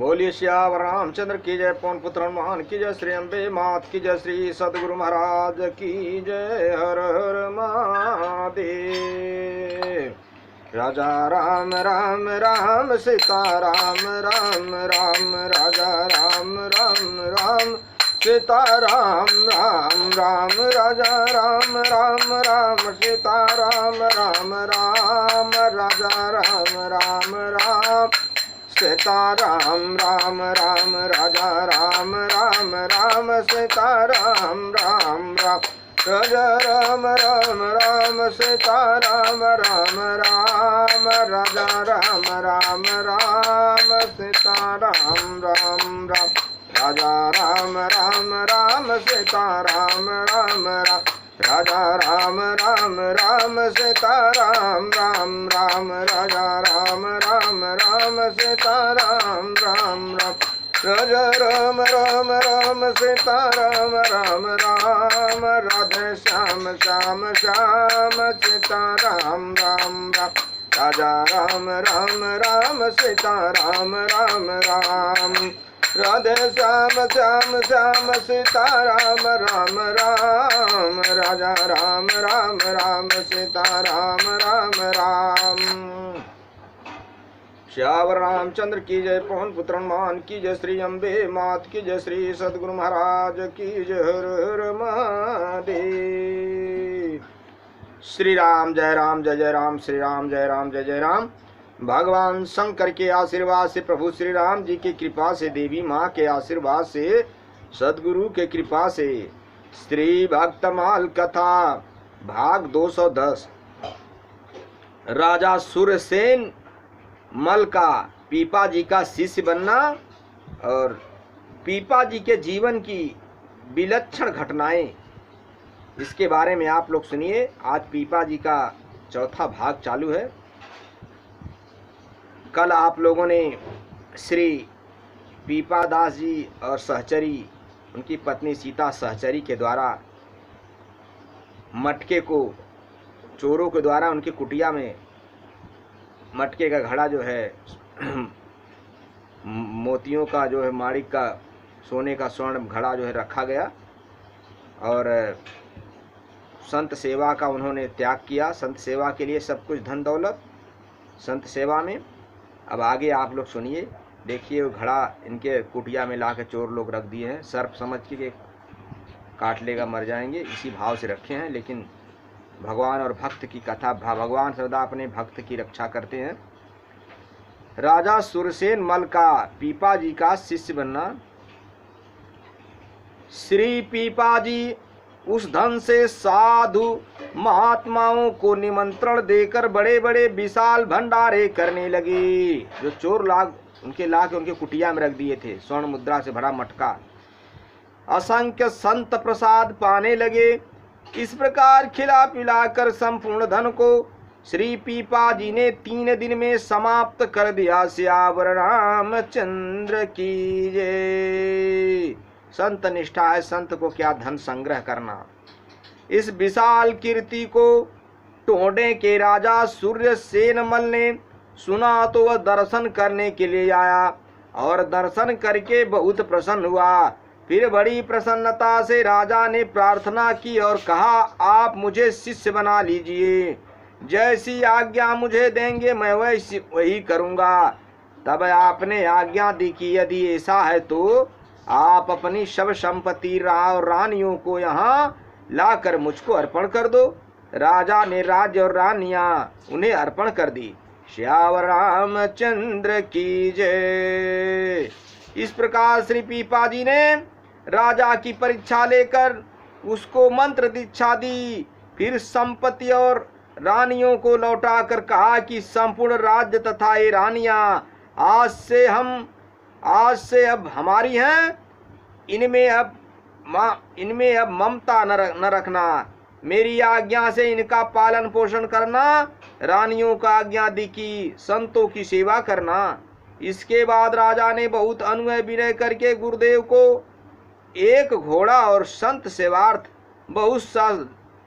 बोलिए श्यावर रामचंद्र की जय, पवन पुत्र हनुमान की जय, श्री अम्बे मात की जय, श्री सदगुरु महाराज की जय। हर हर महादेव। राजा राम राम राम सीता राम राम राम, राजा राम राम राम सीता राम राम राम, राजा राम राम राम सीता राम राम राम, राजा राम राम राम सीता राम राम राम, राजा राम राम राम सीता राम राम राम, राजा राम राम राम सीता राम राम राम, राजा राम राम राम सीता राम राम राम, राजा राम राम राम सीता राम राम राम, राजा राम राम राम सीता राम राम राम, राजा राम राम राम सीता राम राम राम, राजा राम राम राम सीता राम राम राम, राधे श्याम श्याम श्याम सीता राम राम राम, राजा राम राम राम सीता राम राम राम, राधे श्याम श्याम श्याम सीता राम राम राम, राजा राम राम राम सीता राम राम राम। श्यावर रामचंद्र की जय, पवन पुत्र हनुमान की जय, श्री अम्बे मात की जय, श्री सदगुरु महाराज की जय। हर हर महादेव। श्री राम जय राम जय जय राम, श्री राम जय राम जय जय राम। भगवान शंकर के आशीर्वाद से, प्रभु श्री राम जी की कृपा से, देवी माँ के आशीर्वाद से, सदगुरु के कृपा से, श्री भक्तमाल कथा भाग 210। राजा सुरसेन मल का पीपा जी का शिष्य बनना और पीपा जी के जीवन की विलक्षण घटनाएं, इसके बारे में आप लोग सुनिए। आज पीपा जी का चौथा भाग चालू है। कल आप लोगों ने श्री पीपा दास जी और सहचरी, उनकी पत्नी सीता सहचरी के द्वारा मटके को चोरों के द्वारा उनकी कुटिया में मटके का घड़ा जो है मोतियों का जो है माणिक का सोने का स्वर्ण घड़ा जो है रखा गया और संत सेवा का उन्होंने त्याग किया। संत सेवा के लिए सब कुछ धन दौलत संत सेवा में। अब आगे आप लोग सुनिए, देखिए वो घड़ा इनके कुटिया में ला के चोर लोग रख दिए हैं। सर्प समझ के काट लेगा मर जाएंगे, इसी भाव से रखे हैं। लेकिन भगवान और भक्त की कथा, भगवान सदा अपने भक्त की रक्षा करते हैं। राजा सुरसेन मल का पीपा जी का शिष्य बनना। श्री पीपा जी उस धन से साधु महात्माओं को निमंत्रण देकर बड़े बड़े विशाल भंडारे करने लगे। जो चोर उनके उनके कुटिया में रख दिए थे, स्वर्ण मुद्रा से भरा मटका, असंख्य संत प्रसाद पाने लगे। इस प्रकार खिला पिलाकर संपूर्ण धन को श्री पीपा जी ने 3 दिन में समाप्त कर दिया। श्यावर रामचंद्र की जय। संत निष्ठा है, संत को क्या धन संग्रह करना। इस विशाल कीर्ति को टोंडे के राजा सूर्यसेनमल ने सुना तो वह दर्शन करने के लिए आया और दर्शन करके बहुत प्रसन्न हुआ। फिर बड़ी प्रसन्नता से राजा ने प्रार्थना की और कहा, आप मुझे शिष्य बना लीजिए, जैसी आज्ञा मुझे देंगे मैं वही करूँगा। तब आपने आज्ञा दी कि यदि ऐसा है तो आप अपनी सब संपत्ति और रानियों को यहाँ लाकर मुझको अर्पण कर दो। राजा ने राज्य और रानियां उन्हें अर्पण कर दी। श्यावर रामचंद्र की जय। इस प्रकार श्री पीपा जी ने राजा की परीक्षा लेकर उसको मंत्र दीक्षा दी। फिर संपत्ति और रानियों को लौटाकर कहा कि संपूर्ण राज्य तथा ये रानियां आज से अब हमारी हैं। इनमें अब ममता न रखना, मेरी आज्ञा से इनका पालन पोषण करना, रानियों का आज्ञा दी कि संतों की सेवा करना। इसके बाद राजा ने बहुत अनुनय विनय करके गुरुदेव को एक घोड़ा और संत सेवार्थ बहुत सा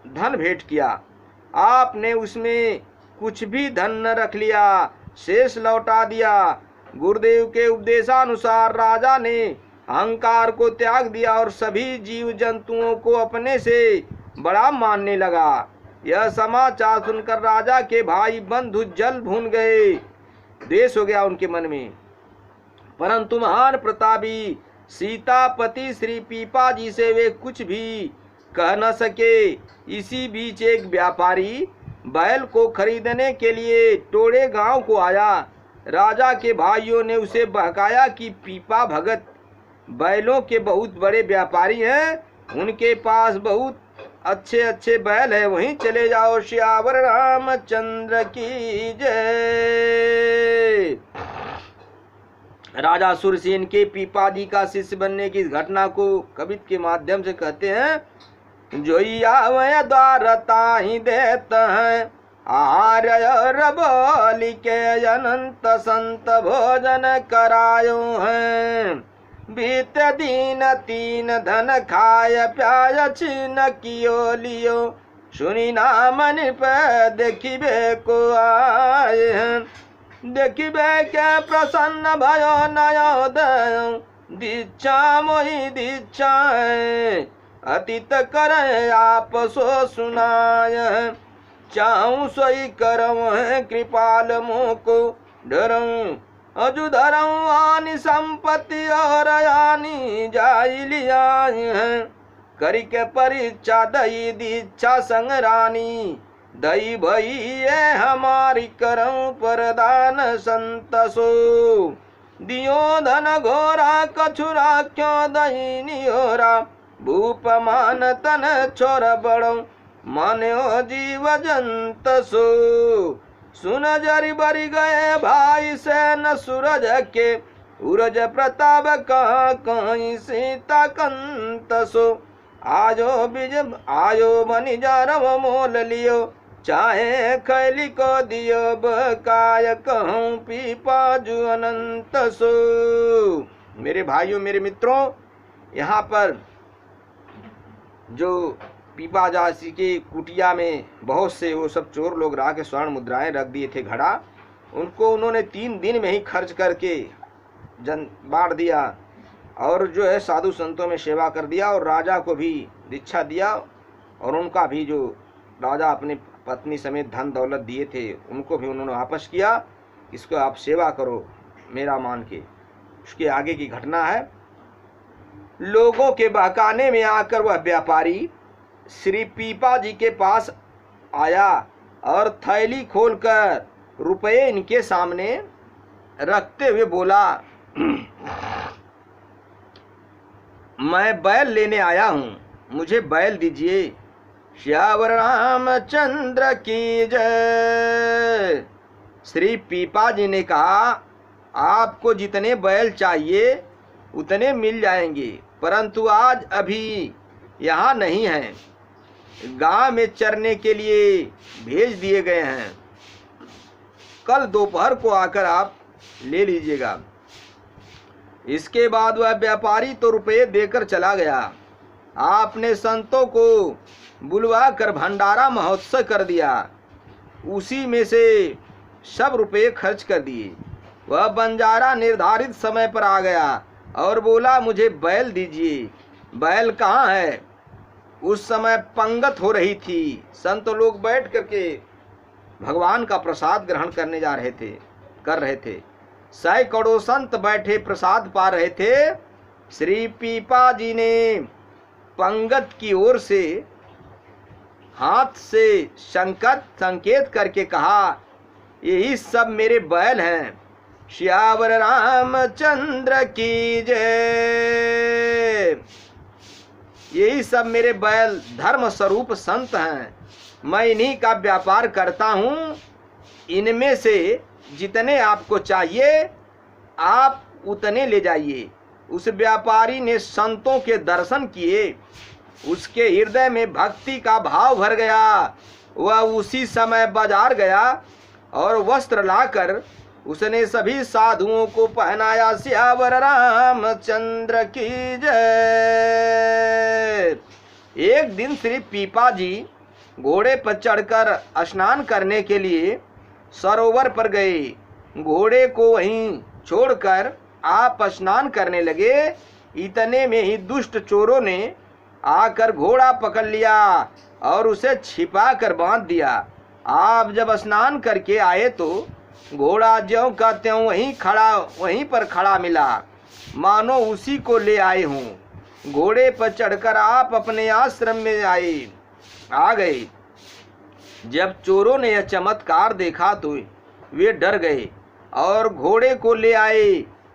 धन भेंट किया। आपने उसमें कुछ भी धन न रख लिया, शेष लौटा दिया। गुरुदेव के उपदेशानुसार राजा ने अहंकार को त्याग दिया और सभी जीव जंतुओं को अपने से बड़ा मानने लगा। यह समाचार सुनकर राजा के भाई बंधु जल भून गए, द्वेष हो गया उनके मन में। परंतु महान प्रतापी सीतापति श्री पीपा जी से वे कुछ भी कह न सके। इसी बीच एक व्यापारी बैल को खरीदने के लिए टोड़े गांव को आया। राजा के भाइयों ने उसे बहकाया कि पीपा भगत बैलों के बहुत बड़े व्यापारी हैं, उनके पास बहुत अच्छे अच्छे बैल है, वहीं चले जाओ। श्यावर रामचंद्र की जय। राजा सुरसेन के पीपा जी का शिष्य बनने की इस घटना को कवित के माध्यम से कहते हैं। जोइया द्वार ताहि देत हैं, आर्य बोली के अनंत संत भोजन करायो हैं। बीत दीन तीन धन खाय प्याय छिन कियो लियो, सुनी नामन पे देखिबे को आए हैं। देखिबे के प्रसन्न भयो नयो दयो, दीक्षा मोहि दीक्षा अतीत करे आप सो सुनाय। चाहूं सोई करऊं है कृपाल मोह को डरऊं, अजु धरऊं आनी संपत्ति और आनी जाई लिया है। करी के परीक्षा दई दीक्षा संग रानी, दई भई ये हमारी करऊं परदान संतसो। दियो धन घोरा कछुरा क्यों दही नियोरा, भूप मान तन छोर बड़ो मान्यो जीव जंत सो। सुन जरी बरी गए भाई से न सूरज के, उरज प्रताप कहाँ कहीं सीता कंत सो। आयो बनी जारव मोल लियो, चाहे खैली को दियो बकाय कहूँ पीपा जु अनंत सो। मेरे भाइयों मेरे मित्रों, यहाँ पर जो पीपाजासी के कुटिया में बहुत से वो सब चोर लोग रहा के स्वर्ण मुद्राएं रख दिए थे घड़ा, उनको उन्होंने 3 दिन में ही खर्च करके बांट दिया और जो है साधु संतों में सेवा कर दिया और राजा को भी दीक्षा दिया। और उनका भी जो राजा अपने पत्नी समेत धन दौलत दिए थे उनको भी उन्होंने वापस किया। इसको आप सेवा करो मेरा मान के। उसके आगे की घटना है। लोगों के बहकाने में आकर वह व्यापारी श्री पीपा जी के पास आया और थैली खोलकर रुपए इनके सामने रखते हुए बोला, मैं बैल लेने आया हूँ, मुझे बैल दीजिए। श्यावर रामचंद्र की जय। श्री पीपा जी ने कहा, आपको जितने बैल चाहिए उतने मिल जाएंगे, परंतु आज अभी यहाँ नहीं हैं, गांव में चरने के लिए भेज दिए गए हैं। कल दोपहर को आकर आप ले लीजिएगा। इसके बाद वह व्यापारी तो रुपये देकर चला गया। आपने संतों को बुलवा कर भंडारा महोत्सव कर दिया, उसी में से सब रुपये खर्च कर दिए। वह बंजारा निर्धारित समय पर आ गया और बोला, मुझे बैल दीजिए। बैल कहाँ है? उस समय पंगत हो रही थी, संत लोग बैठ करके भगवान का प्रसाद ग्रहण करने कर रहे थे। सैकड़ों संत बैठे प्रसाद पा रहे थे। श्री पीपा जी ने पंगत की ओर से हाथ से संकेत करके कहा, यही सब मेरे बैल हैं। श्यावर रामचंद्र की जय। यही सब मेरे बैल धर्म स्वरूप संत हैं, मैं इन्हीं का व्यापार करता हूँ। इनमें से जितने आपको चाहिए आप उतने ले जाइए। उस व्यापारी ने संतों के दर्शन किए, उसके हृदय में भक्ति का भाव भर गया। वह उसी समय बाजार गया और वस्त्र लाकर उसने सभी साधुओं को पहनाया। श्यावर रामचंद्र की जय। एक दिन श्री पीपा जी घोड़े पर चढ़कर स्नान करने के लिए सरोवर पर गए। घोड़े को वहीं छोड़कर आप स्नान करने लगे। इतने में ही दुष्ट चोरों ने आकर घोड़ा पकड़ लिया और उसे छिपा कर बांध दिया। आप जब स्नान करके आए तो घोड़ा ज्यों का त्यों वहीं पर खड़ा मिला, मानो उसी को ले आए हों। घोड़े पर चढ़कर आप अपने आश्रम में आ गए। जब चोरों ने यह चमत्कार देखा तो वे डर गए और घोड़े को ले आए।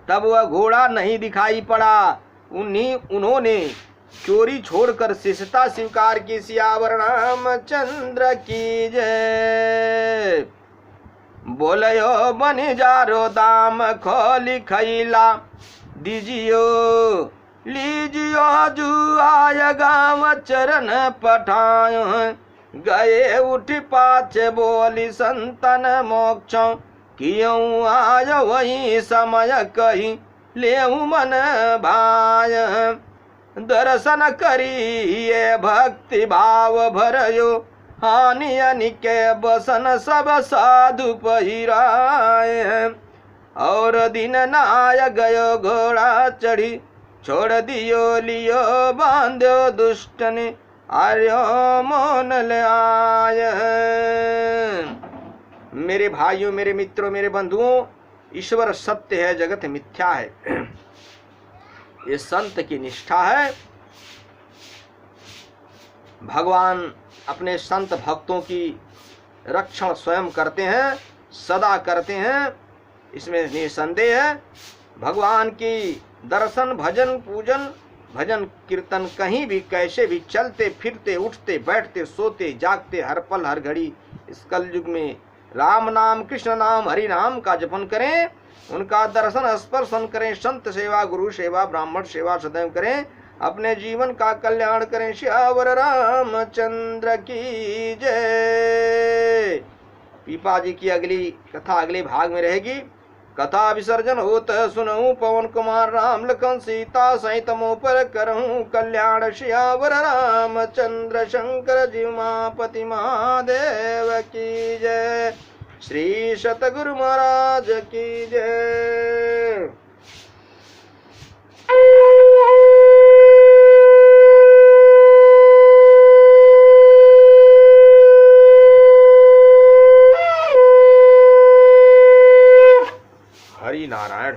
तब वह घोड़ा नहीं दिखाई पड़ा। उन्होंने चोरी छोड़कर शिष्यता स्वीकार की। सियावर रामचंद्र की जय। बोलयो बन जारो दाम खोली खैला, दीजियो लीजियो जुआय गाँव चरण पठायो। गए उठ पाछे बोली संतन मोक्ष, क्यों आय वही समय कही लेऊ मन भाय। दर्शन करिए भक्ति भाव भरयो, हानि अनिके बसन सब साधु पहिराय। और दिन नाय गयो घोड़ा चढ़ी, छोड़ दियो लियो बांध्यो दुष्टनि, आर्यो मोन ले आय। मेरे भाइयों, मेरे मित्रों, मेरे बंधुओं, ईश्वर सत्य है, जगत मिथ्या है। ये संत की निष्ठा है। भगवान अपने संत भक्तों की रक्षण स्वयं करते हैं, सदा करते हैं, इसमें निसंदेह है। भगवान की दर्शन, भजन, पूजन, भजन कीर्तन कहीं भी कैसे भी चलते फिरते, उठते बैठते, सोते जागते, हर पल हर घड़ी इस कलयुग में राम नाम, कृष्ण नाम, हरि नाम का जपन करें। उनका दर्शन स्पर्शन करें, संत सेवा, गुरु सेवा, ब्राह्मण सेवा सदैव करें। अपने जीवन का कल्याण करें। श्यावर रामचंद्र की जय। पीपा जी की अगली कथा अगले भाग में रहेगी। कथा विसर्जन होत सुनऊं, पवन कुमार राम लखन सीता सहित मों पर करऊं कल्याण। श्यावर रामचंद्र शंकर जी उमापति महादेव की जय। श्री सतगुरु महाराज की जय। हरि नारायण।